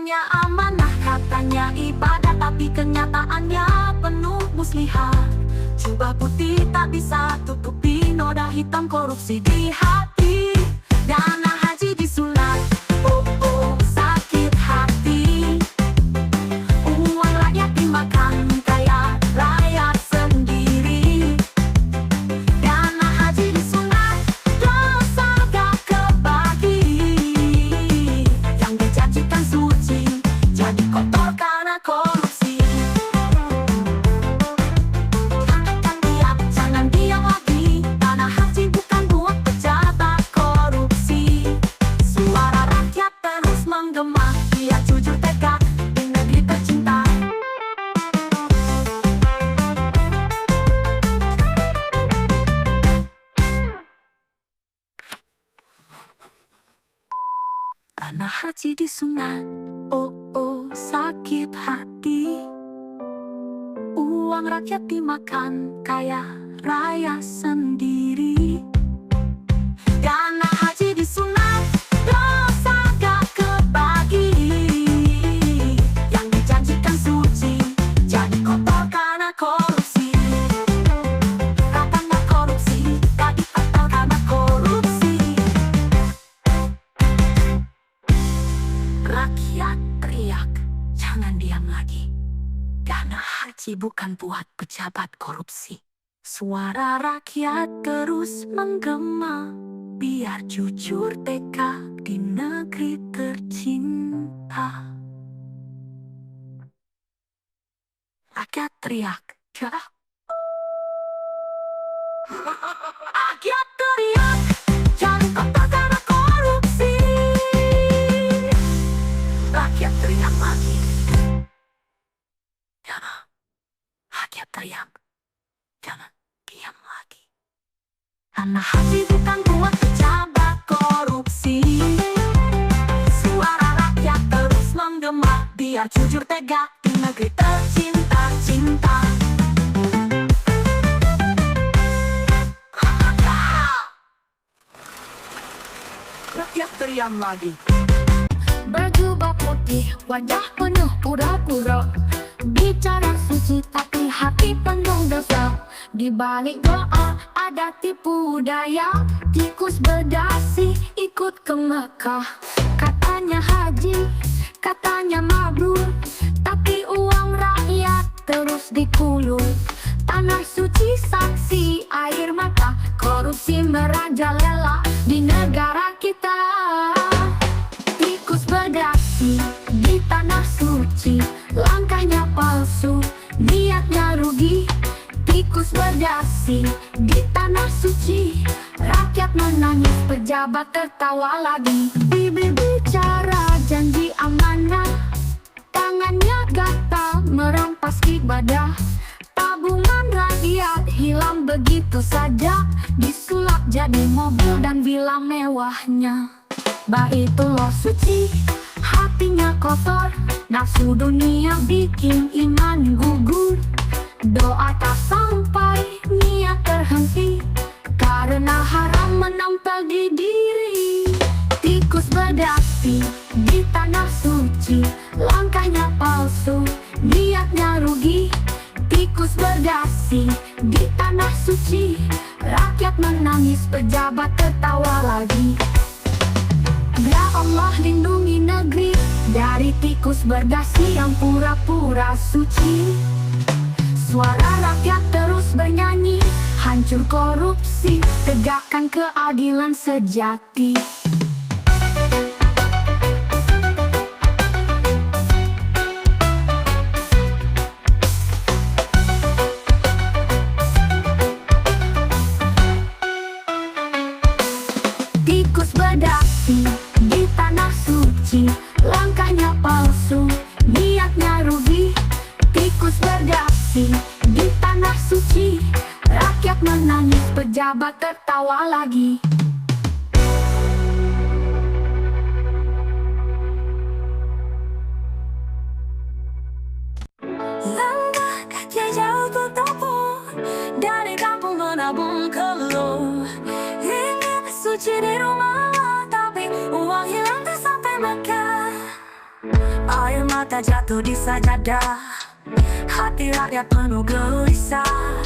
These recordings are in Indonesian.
Katanya amanah, katanya ibadah, tapi kenyataannya penuh muslihat. Jubah putih tak bisa tutupi noda hitam korupsi di hati. Dana haji disunat, oh oh sakit hati. Uang rakyat dimakan kaya rakyat sendiri. Dana haji disunat, dosa gak kebagi. Yang dijanjikan suci, jadi kotor karena korupsi. Angkatkan tiap, jangan diam lagi. Dana haji bukan buat pejabat korupsi. Suara rakyat terus menggema, biar jujur tegak di negeri tercinta. Dana haji disunat, oh oh sakit hati. Uang rakyat dimakan kaya raya sendiri. Dana haji disunat, dosa gak kebagi. Yang dijanjikan suci, jadi kotor karena korupsi. Katanya korupsi, gak dibatal karena korupsi. Rakyat teriak, jangan diam lagi. Dana haji bukan buat pejabat korupsi. Suara rakyat terus menggema, biar jujur tegak di negeri tercinta. Rakyat teriak, ya. Rakyat teriak, jangan kotor karena korupsi. Rakyat teriak lagi. Ya, rakyat teriak, jangan diam lagi. Dana haji bukan buat pejabat korupsi. Suara rakyat terus menggema, biar jujur tegak di negeri tercinta-cinta. Rakyat teriak lagi. Berjubah putih, wajah penuh pura-pura. Bicara suci tapi hati penuh dosa. Di balik doa ada tipu daya. Tikus berdasi ikut ke Mekah. Katanya haji, katanya mabrur, tapi uang rakyat terus dikulur. Tanah suci saksi air mata, korupsi merajalela di negara kita. Tikus berdasi di tanah suci, langkahnya palsu, niatnya rugi. Tikus berdasi di tanah suci, rakyat menangis, pejabat tertawa lagi. Bibir bicara janji amanah, tangannya gatal merampas ibadah. Tabungan rakyat hilang begitu saja, disulap jadi mobil dan villa mewahnya. Baitullah suci, hatinya kotor, nafsu dunia bikin iman gugur. Doa tak sampai, niat terhenti, karena haram menempel di diri. Tikus berdasi di tanah suci, langkahnya palsu, niatnya rugi. Tikus berdasi di tanah suci, rakyat menangis, pejabat tertawa lagi. Ya Allah lindungi negeri dari tikus berdasi yang pura-pura suci. Suara rakyat terus bernyanyi, hancur korupsi, tegakkan keadilan sejati. Tikus berdasi di tanah suci, langkahnya palsu, niatnya rugi. Tikus berdasi di tanah suci, rakyat menangis, pejabat tertawa lagi. Langkah kaki jauh bertempur dari kampung menabung keluh. Ingin suci di rumah, tapi uang hilang tak sampai Mekah. Air mata jatuh di sajadah, hati rakyat penuh gelisah.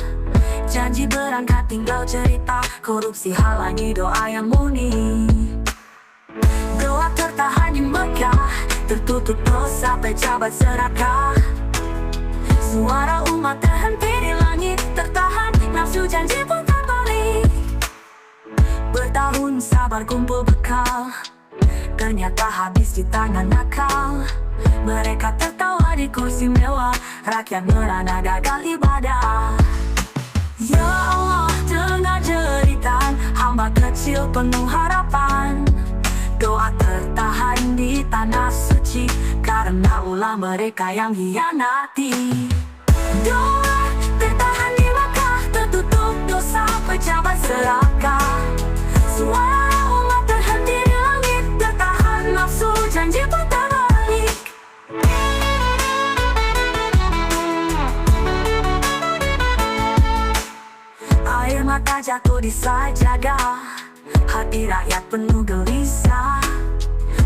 Janji berangkat tinggal cerita, korupsi halangi doa yang murni. Doa tertahan di Mekah, tertutup dosa pejabat serakah. Suara umat terhenti di langit, tertahan nafsu janji pun terbalik. Bertahun sabar kumpul bekal, ternyata habis di tangan nakal. Mereka tertawa di kursi mewah, rakyat merana gagal ibadah. Ya Allah, dengar jeritan hamba kecil penuh harapan. Doa tertahan di tanah suci, karena ulah mereka yang hianati. Doa tertahan di Makkah, tertutup dosa pejabat serakah. Suara umat terhenti di langit, tertahan nafsu janji pun terbalik. Air mata jatuh di sajadah, hati rakyat penuh gelisah.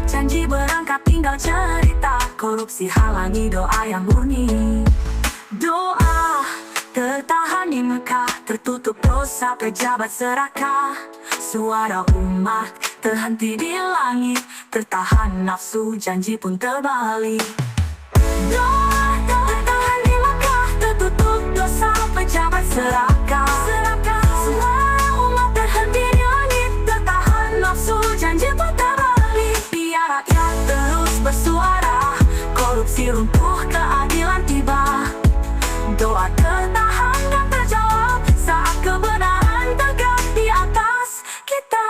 Janji berangkat tinggal cerita, korupsi halangi doa yang murni. Doa tertahan di Mekah, tertutup dosa pejabat serakah. Suara umat terhenti di langit, tertahan nafsu janji pun terbalik. Doa tertahan di Mekah, tertutup dosa pejabat serakah. Suara umat terhenti di langit, tertahan nafsu janji pun terbalik. Biar rakyat terus bersuara, korupsi runtuh, keadilan tiba. Doa tertahan dan terjawab saat kebenaran tegak di atas kita.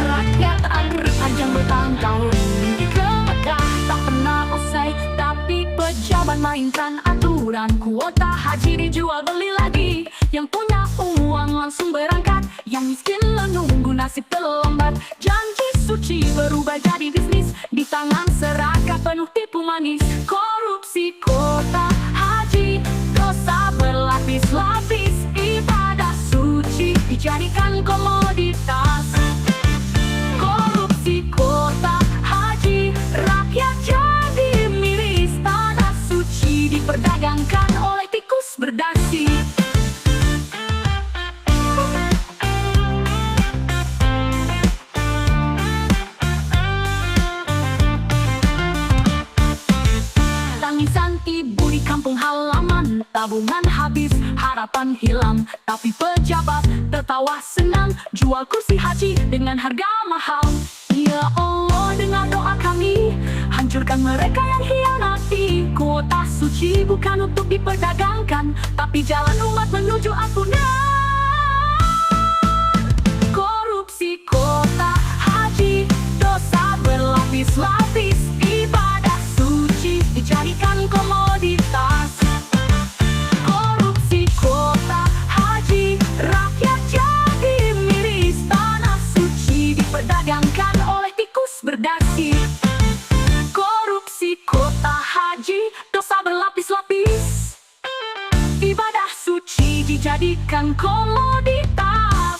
Rakyat ajang bertahun-tahun ke Mekah tak pernah usai, tapi pejabat mainkan aturan. Kuota haji dijual beli lagi, yang punya uang langsung berangkat, yang miskin menunggu nasib terlambat. Janji suci berubah jadi bisnis, di tangan serakah penuh tipu manis. Korupsi kota haji, dosa berlapis-lapis. Ibadah suci dijadikan komoditas. Korupsi kota haji, rakyat jadi miris. Tanah suci diperdagangkan oleh tikus berdasi. Tangisan ibu di kampung halaman, tabungan habis, harapan hilang. Tapi pejabat tertawa senang, jual kursi haji dengan harga mahal. Ya Allah, dengar doa kami, hancurkan mereka yang hianati. Kuota suci bukan untuk diperdagangkan, tapi jalan umat menuju ampunan. Korupsi kota haji, dosa berlapis-lapis. Ibadah suci dijadikan komoditas. Korupsi kota haji, rakyat jadi miris. Tanah suci diperdagangkan oleh tikus berdasi. Korupsi kota haji, dosa berlapis-lapis. Ibadah suci dijadikan komoditas.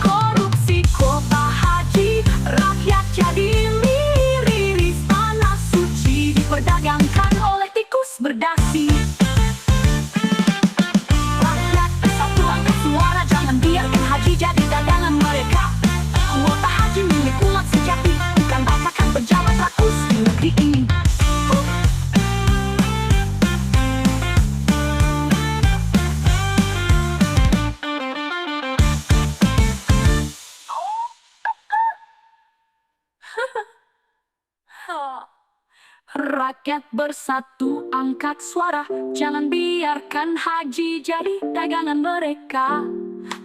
Korupsi kota haji, rakyat jadi miris. Tanah suci diperdagangkan oleh tikus berdasi. Rakyat bersatu angkat suara, jangan biarkan haji jadi dagangan mereka. Kuota haji milik umat sejati, bukan rasakan pejabat rakus di negeri ini. Rakyat bersatu angkat suara, jangan biarkan haji jadi dagangan mereka.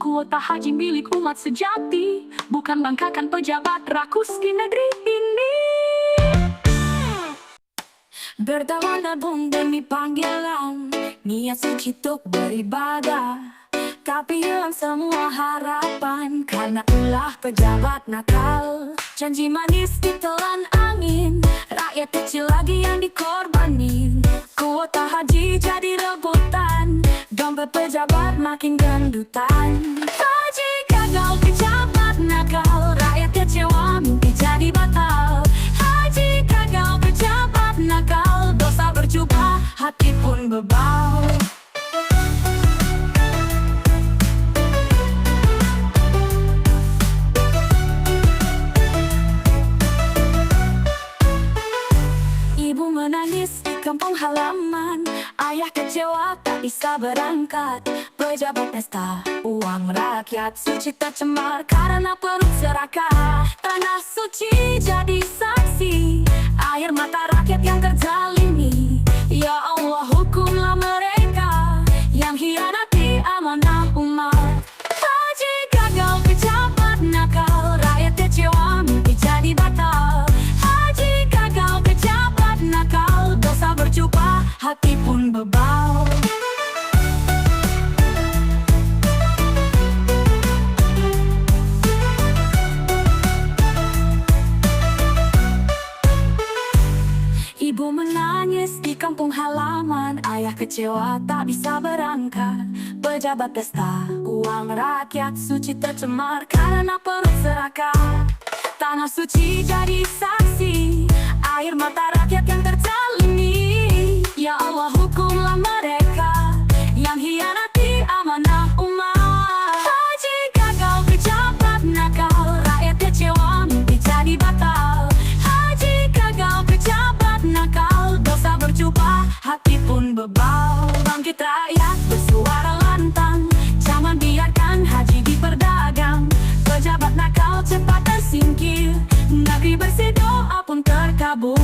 Kuota haji milik umat sejati, bukan bangkakan pejabat rakus di negeri ini. Berdawan nabung demi panggilan, niat suci untuk beribadah. Tapi hilang semua harapan karena ulah pejabat nakal. Janji manis ditelan angin, rakyat kecil lagi yang dikorbanin. Kuota haji jadi rebut Pejabat-pejabat makin gendutan. Haji gagal, pejabat nakal, rakyat kecewa, mimpi jadi batal. Haji gagal, pejabat nakal, dosa berjubah, hati pun bebal. Ibu menangis di kampung halaman, ayah kecewa tak bisa berangkat. Pejabat pesta, uang rakyat suci tercemar karena perut serakah. Tanah suci jadi saksi, air mata rakyat yang terzalimi. Ya Allah, hukumlah mereka yang hianati amanah umat. Haji gagal, pejabat nakal, rakyat kecewa, mimpi jadi batal. Haji gagal, pejabat nakal, dosa berjubah, hati pun bebal. Ibu menangis di kampung halaman, ayah kecewa tak bisa berangkat. Pejabat pesta, uang rakyat suci tercemar karena perut serakah. Tanah suci jadi saksi, air mata rakyat yang terzalimi. Ya Allah, hukumlah mereka yang hianati amanah umat. Haji gagal, pejabat nakal, rakyat kecewa, mimpi jadi batal. Haji gagal, pejabat nakal, dosa berjubah, hati pun bebal. Bangkit rakyat bersuara lantang, jangan biarkan haji diperdagang. Pejabat nakal cepat tersingkir, negeri bersih doa pun terkabul.